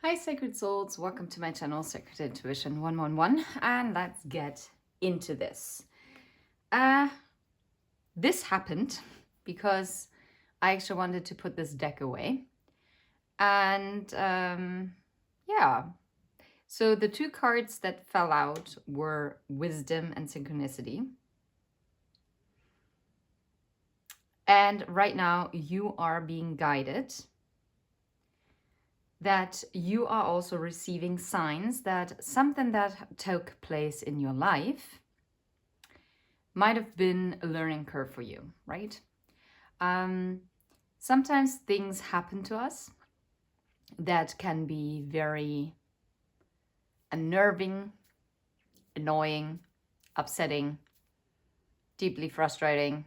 Hi Sacred Souls, welcome to my channel Sacred Intuition 111 and let's get into this. This happened because I actually wanted to put this deck away and yeah, so the two cards that fell out were Wisdom and Synchronicity. And right now you are being guided that you are also receiving signs that something that took place in your life might have been a learning curve for you, right? Sometimes things happen to us that can be very unnerving, annoying, upsetting, deeply frustrating,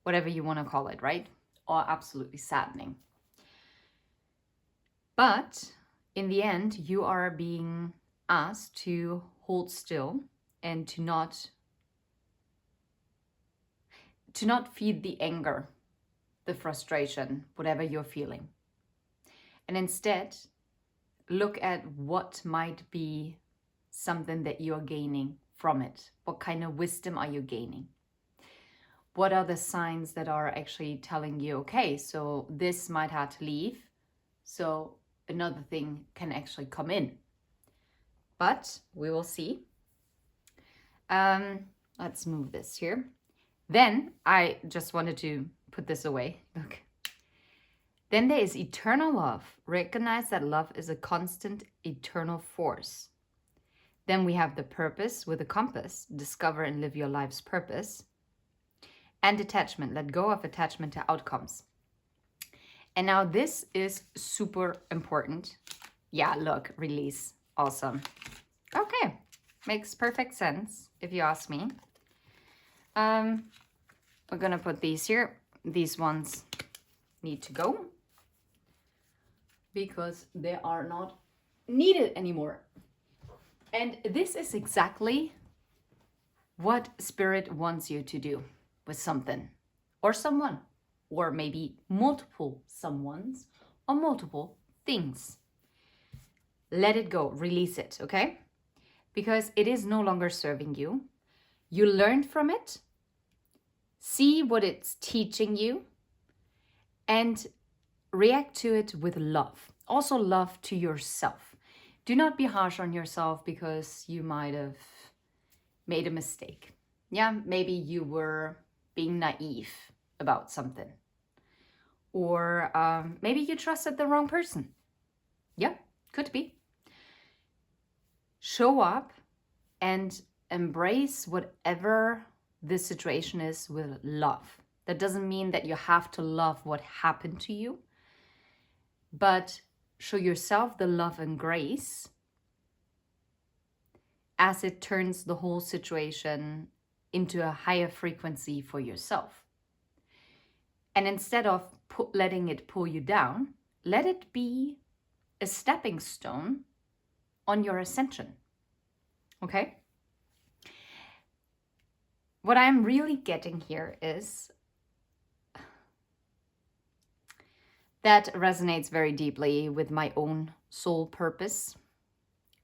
whatever you want to call it, right? Or absolutely saddening. But in the end, you are being asked to hold still and to not feed the anger, the frustration, whatever you're feeling. And instead, look at what might be something that you're gaining from it. What kind of wisdom are you gaining? What are the signs that are actually telling you, okay, so this might have to leave, so another thing can actually come in. But we will see. Let's move this here. Then I just wanted to put this away. Look. Then there is eternal love. Recognize that love is a constant, eternal force. Then we have the purpose with a compass. Discover and live your life's purpose. And detachment. Let go of attachment to outcomes. And now this is super important. Yeah, look, release. Awesome. Okay. Makes perfect sense, if you ask me. We're going to put these here. These ones need to go because they are not needed anymore. And this is exactly what Spirit wants you to do with something or someone, or maybe multiple someones or multiple things. Let it go, release it, okay? Because it is no longer serving you. You learned from it. See what it's teaching you and react to it with love. Also love to yourself. Do not be harsh on yourself because you might have made a mistake. Yeah, maybe you were being naive about something. Or maybe you trusted the wrong person. Yeah, could be. Show up and embrace whatever this situation is with love. That doesn't mean that you have to love what happened to you, but show yourself the love and grace as it turns the whole situation into a higher frequency for yourself. And instead of letting it pull you down, let it be a stepping stone on your ascension. Okay? What I'm really getting here is that resonates very deeply with my own soul purpose.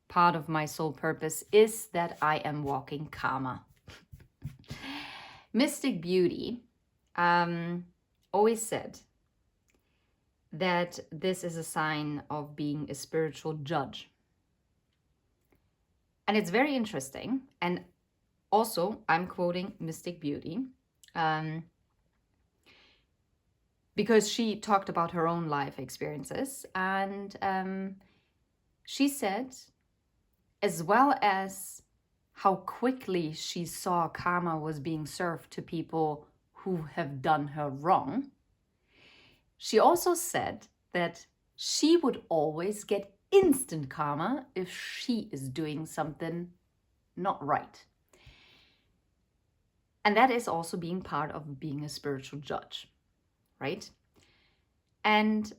Part of my soul purpose is that I am walking karma. Mystic Beauty always said that this is a sign of being a spiritual judge. And it's very interesting. And also, I'm quoting Mystic Beauty because she talked about her own life experiences. And she said, as well as how quickly she saw karma was being served to people who have done her wrong, she also said that she would always get instant karma if she is doing something not right. And that is also being part of being a spiritual judge, right? And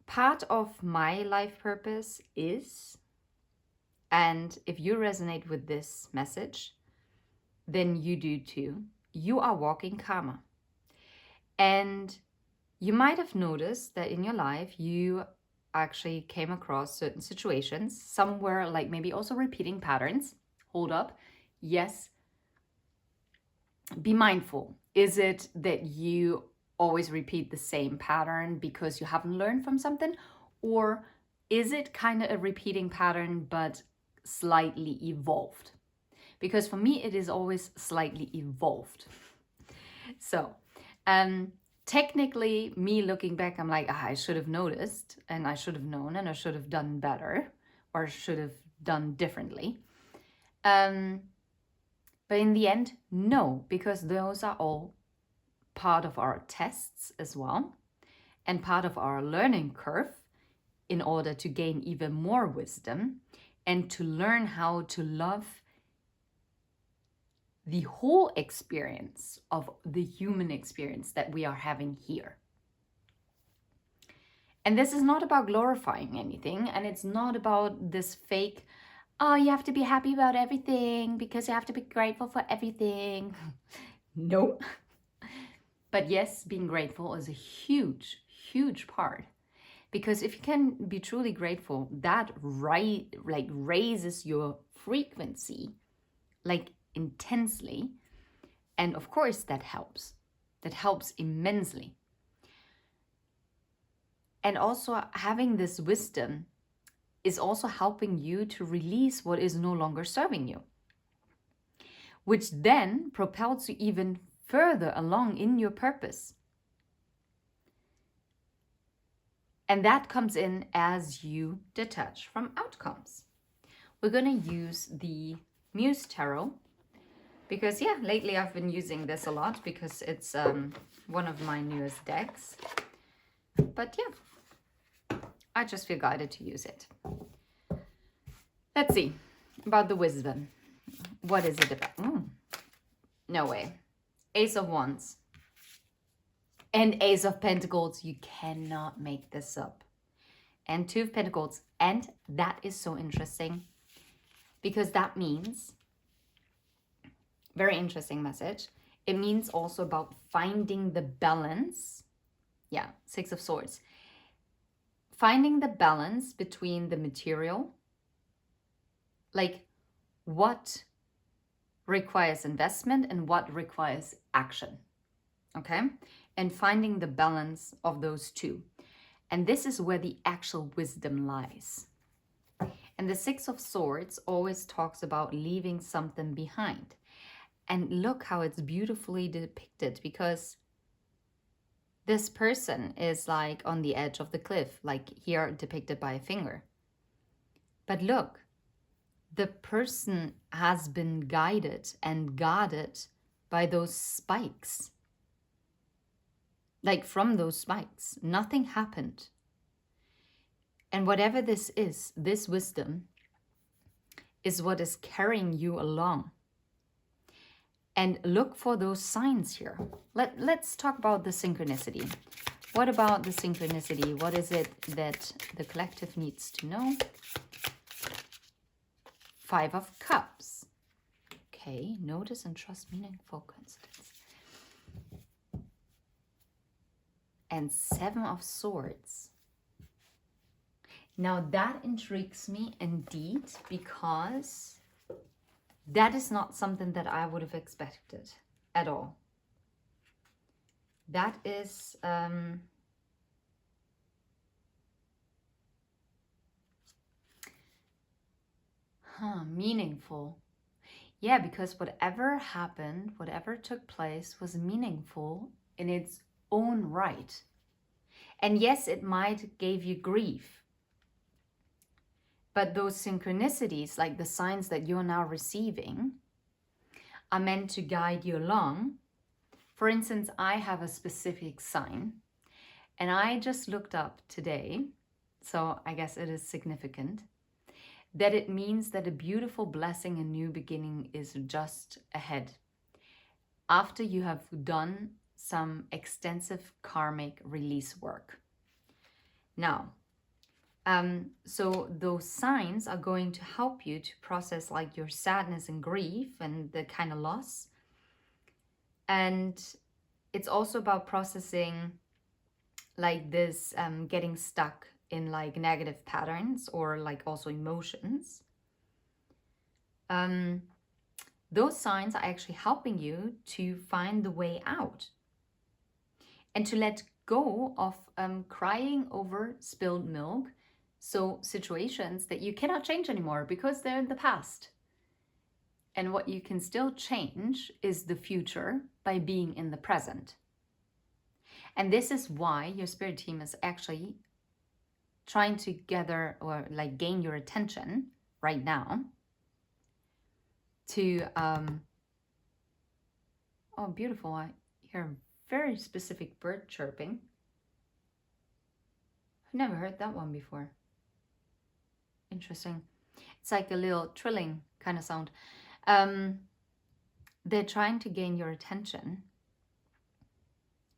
part of my life purpose is, and if you resonate with this message, then you do too. You are walking karma. And you might have noticed that in your life, you actually came across certain situations, somewhere like maybe also repeating patterns. Hold up. Yes, be mindful. Is it that you always repeat the same pattern because you haven't learned from something? Or is it kind of a repeating pattern but slightly evolved? Because for me, it is always slightly evolved. So, technically, me looking back, I'm like, I should have noticed and I should have known and I should have done better or should have done differently. But in the end, no, because those are all part of our tests as well and part of our learning curve in order to gain even more wisdom and to learn how to love the whole experience of the human experience that we are having here. And this is not about glorifying anything, and it's not about this fake, oh, you have to be happy about everything because you have to be grateful for everything. No. But yes, being grateful is a huge, huge part. Because if you can be truly grateful, that raises your frequency like intensely. And of course that helps. That helps immensely. And also having this wisdom is also helping you to release what is no longer serving you, which then propels you even further along in your purpose. And that comes in as you detach from outcomes. We're going to use the Muse Tarot because, yeah, lately I've been using this a lot because it's one of my newest decks. But yeah, I just feel guided to use it. Let's see about the wisdom. What is it about? No way. Ace of Wands and Ace of Pentacles. You cannot make this up. And Two of Pentacles. And that is so interesting because that means, very interesting message. It means also about finding the balance. Yeah, Six of Swords. Finding the balance between the material, like what requires investment and what requires action. Okay? And finding the balance of those two. And this is where the actual wisdom lies. And the Six of Swords always talks about leaving something behind. And look how it's beautifully depicted, because this person is like on the edge of the cliff, like here depicted by a finger. But look, the person has been guided and guarded by those spikes. Like from those spikes, nothing happened. And whatever this is, this wisdom is what is carrying you along. And look for those signs here. Let's talk about the synchronicity. What about the synchronicity? What is it that the collective needs to know? Five of Cups. Okay, notice and trust meaningful coincidence. And Seven of Swords. Now that intrigues me indeed, because that is not something that I would have expected at all. That is meaningful. Yeah, because whatever happened, whatever took place was meaningful in its own right. And yes, it might give you grief. But those synchronicities, like the signs that you're now receiving, are meant to guide you along. For instance, I have a specific sign, and I just looked up today, so I guess it is significant, that it means that a beautiful blessing and new beginning is just ahead. After you have done some extensive karmic release work. Now, so those signs are going to help you to process like your sadness and grief and the kind of loss. And it's also about processing like this getting stuck in like negative patterns or like also emotions, those signs are actually helping you to find the way out and to let go of crying over spilled milk. So situations that you cannot change anymore because they're in the past. And what you can still change is the future by being in the present. And this is why your spirit team is actually trying to gather or like gain your attention right now to, oh, beautiful. I hear a very specific bird chirping. I've never heard that one before. Interesting. It's like a little trilling kind of sound. They're trying to gain your attention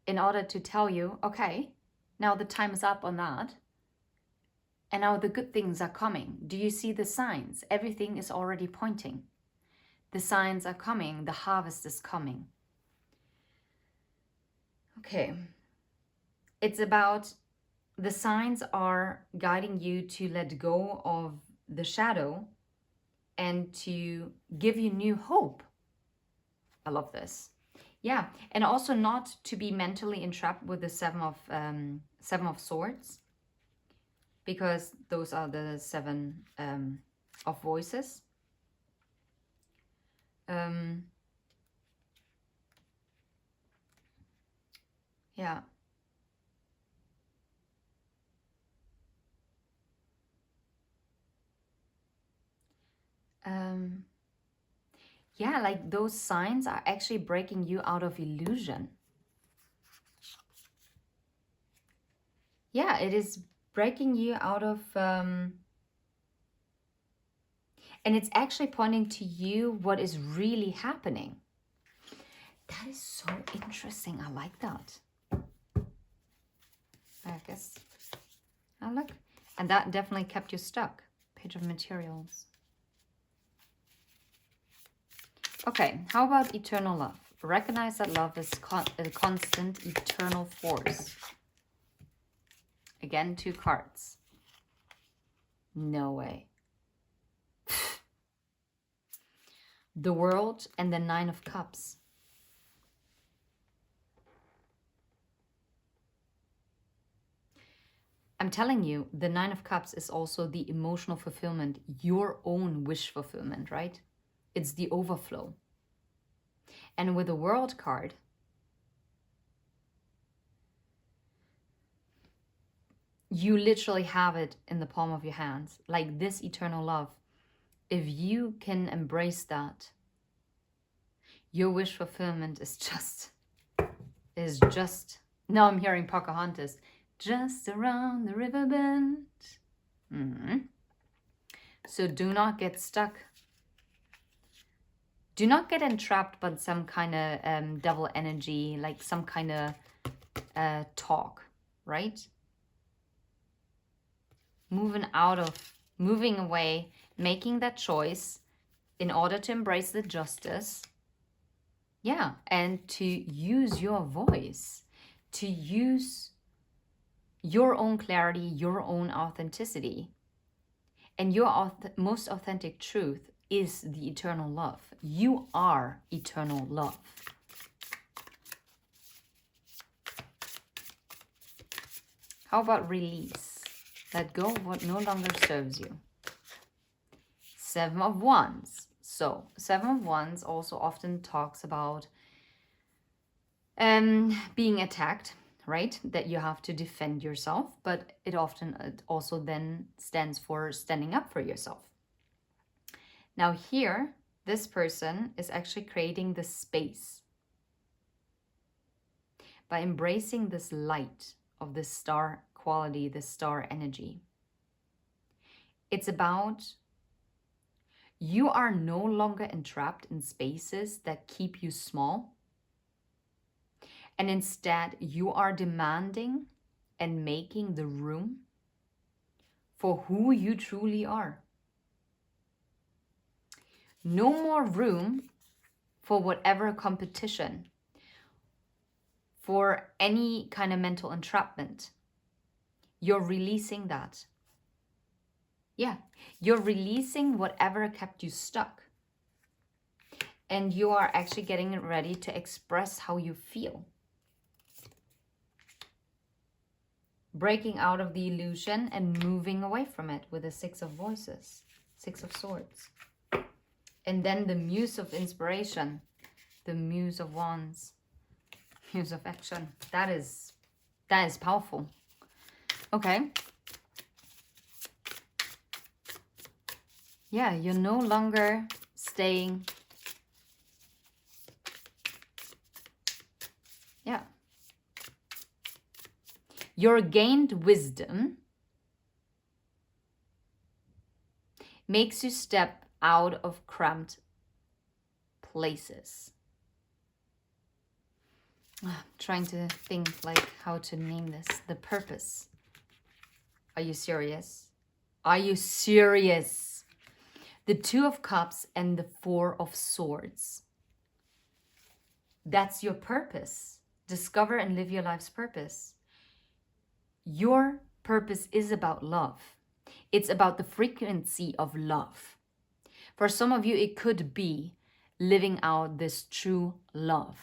in order to tell you, okay, now the time is up on that. And now the good things are coming. Do you see the signs? Everything is already pointing. The signs are coming. The harvest is coming. Okay. It's about, the signs are guiding you to let go of the shadow and to give you new hope. I love this. Yeah, and also not to be mentally entrapped with the Seven of Swords, because those are the seven of voices. Yeah. Yeah, like those signs are actually breaking you out of illusion. Yeah, it is breaking you out of, and it's actually pointing to you what is really happening. That is so interesting. I like that. I guess. Oh, look. And that definitely kept you stuck. Page of Materials. Okay, how about eternal love? Recognize that love is a constant, eternal force. Again, 2 cards. No way. The World and the 9 of Cups. I'm telling you, the 9 of Cups is also the emotional fulfillment, your own wish fulfillment, right? It's the overflow. And with the World card, you literally have it in the palm of your hands, like this eternal love. If you can embrace that, your wish fulfillment is just, now I'm hearing Pocahontas, just around the river bend. So do not get stuck. Do not get entrapped by some kind of devil energy, like some kind of talk, right? Moving away, making that choice in order to embrace the justice. Yeah, and to use your voice, to use your own clarity, your own authenticity. And your most authentic truth is the eternal love. You are eternal love. How about release? Let go of what no longer serves you. 7 of Wands. So 7 of Wands also often talks about being attacked, right? That you have to defend yourself, but it also then stands for standing up for yourself. Now here, this person is actually creating the space by embracing this light of the star quality, the star energy. It's about you are no longer entrapped in spaces that keep you small. And instead, you are demanding and making the room for who you truly are. No more room for whatever competition, for any kind of mental entrapment. You're releasing that. Yeah, you're releasing whatever kept you stuck. And you are actually getting ready to express how you feel. Breaking out of the illusion and moving away from it with the Six of Voices, Six of Swords. And then the Muse of Inspiration, the Muse of Wands, Muse of Action. That is powerful. Okay. Yeah, you're no longer staying. Yeah. Your gained wisdom makes you step out of cramped places. I'm trying to think like how to name this. The purpose. Are you serious? Are you serious? The Two of Cups and the Four of Swords. That's your purpose. Discover and live your life's purpose. Your purpose is about love. It's about the frequency of love. For some of you, it could be living out this true love.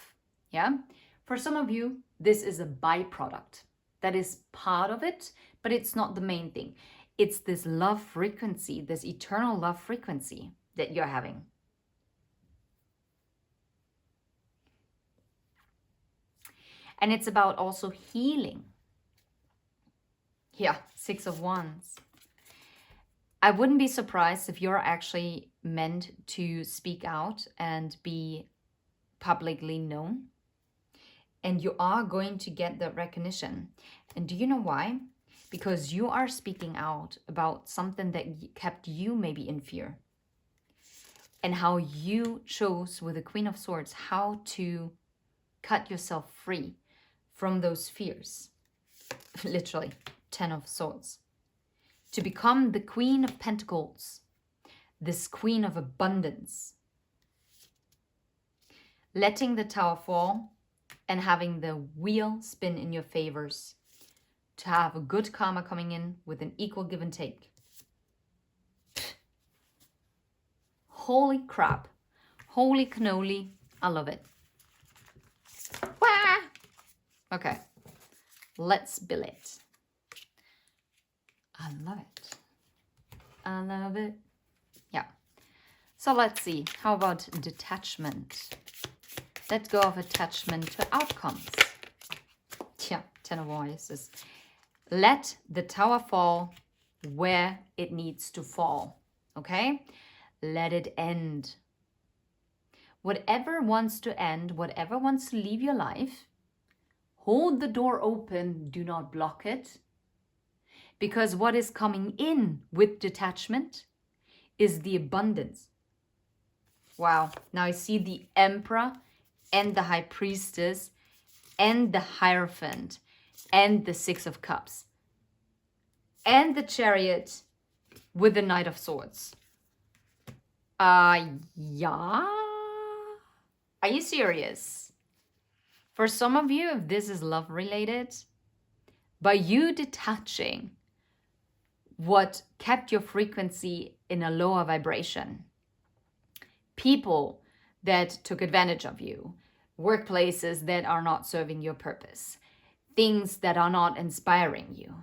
Yeah? For some of you, this is a byproduct. That is part of it, but it's not the main thing. It's this love frequency, this eternal love frequency that you're having. And it's about also healing. Yeah, Six of Wands. I wouldn't be surprised if you're actually meant to speak out and be publicly known. And you are going to get the recognition. And do you know why? Because you are speaking out about something that kept you maybe in fear. And how you chose with the Queen of Swords how to cut yourself free from those fears. Literally, 10 of Swords. To become the Queen of Pentacles, this Queen of Abundance. Letting the Tower fall and having the wheel spin in your favors. To have a good karma coming in with an equal give and take. Holy crap. Holy cannoli. I love it. Wah! Okay. Let's bill it. I love it. I love it. Yeah. So let's see. How about detachment? Let go of attachment to outcomes. Yeah, 10 of Voices. Let the tower fall where it needs to fall. Okay? Let it end. Whatever wants to end, whatever wants to leave your life, hold the door open. Do not block it. Because what is coming in with detachment is the abundance. Wow. Now I see the Emperor and the High Priestess and the Hierophant and the Six of Cups and the Chariot with the Knight of Swords. Yeah? Are you serious? For some of you, if this is love related, by you detaching what kept your frequency in a lower vibration, people that took advantage of you, workplaces that are not serving your purpose, things that are not inspiring you,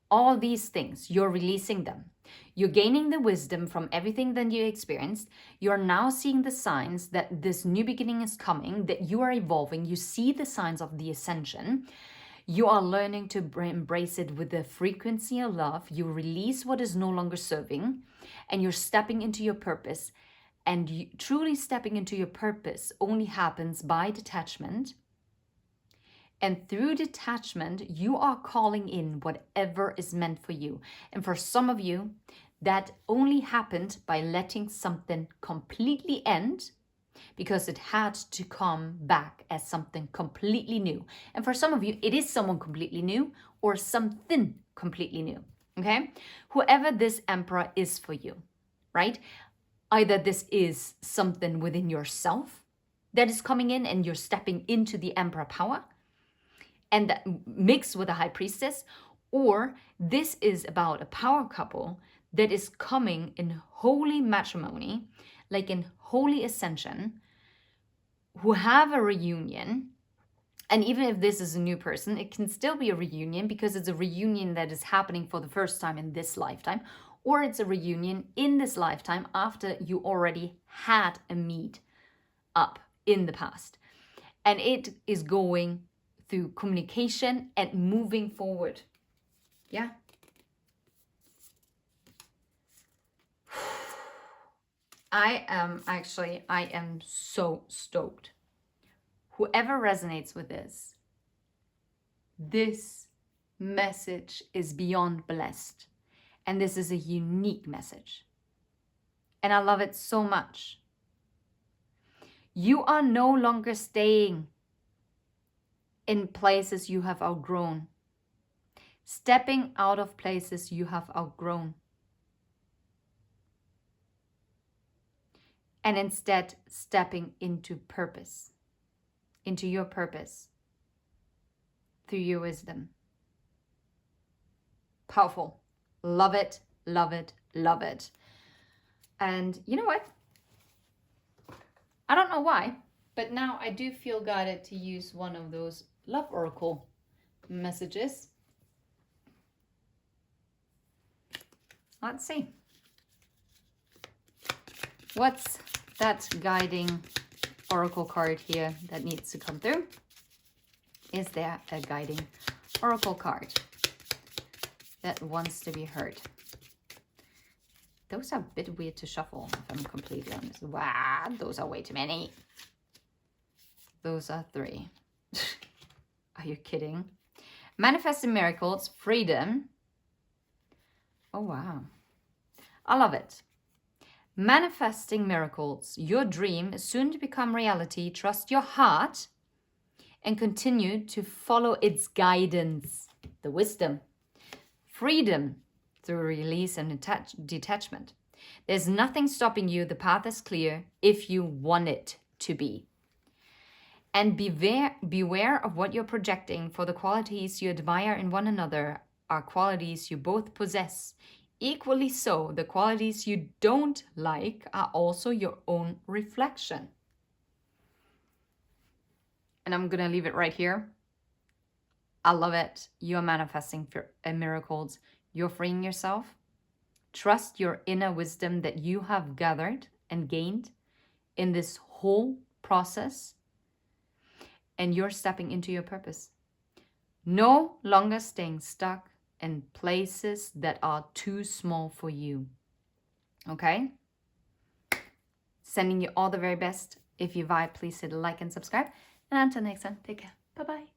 all these things, you're releasing them. You're gaining the wisdom from everything that you experienced. You're now seeing the signs that this new beginning is coming, that you are evolving. You see the signs of the ascension. You are learning to embrace it with the frequency of love. You release what is no longer serving, and you're stepping into your purpose. And you, truly stepping into your purpose only happens by detachment. And through detachment, you are calling in whatever is meant for you. And for some of you, that only happened by letting something completely end, because it had to come back as something completely new. And for some of you, it is someone completely new or something completely new, okay? Whoever this Emperor is for you, right? Either this is something within yourself that is coming in and you're stepping into the Emperor power and that mixed with the High Priestess, Or this is about a power couple that is coming in holy matrimony, like in holy ascension, who have a reunion. And even if this is a new person, it can still be a reunion because it's a reunion that is happening for the first time in this lifetime, or it's a reunion in this lifetime after you already had a meet up in the past. And it is going through communication and moving forward. Yeah. I am so stoked. Whoever resonates with this message is beyond blessed. And this is a unique message. And I love it so much. You are no longer staying in places you have outgrown. Stepping out of places you have outgrown. And instead stepping into purpose. Into your purpose. Through your wisdom. Powerful. Love it, love it, love it. And you know what? I don't know why, but now I do feel guided to use one of those love oracle messages. Let's see. What's that guiding oracle card here that needs to come through? Is there a guiding oracle card that wants to be heard? Those are a bit weird to shuffle, if I'm completely honest. Wow, those are way too many. Those are 3. Are you kidding? Manifesting miracles, freedom. Oh, wow. I love it. Manifesting miracles. Your dream is soon to become reality. Trust your heart and continue to follow its guidance. The wisdom. Freedom through release and detachment. There's nothing stopping you. The path is clear if you want it to be. And beware of what you're projecting, for the qualities you admire in one another are qualities you both possess. Equally so, the qualities you don't like are also your own reflection. And I'm going to leave it right here. I love it. You're manifesting miracles. You're freeing yourself. Trust your inner wisdom that you have gathered and gained in this whole process. And you're stepping into your purpose. No longer staying stuck in places that are too small for you. Okay? Sending you all the very best. If you vibe, please hit like and subscribe. And until next time, take care. Bye-bye.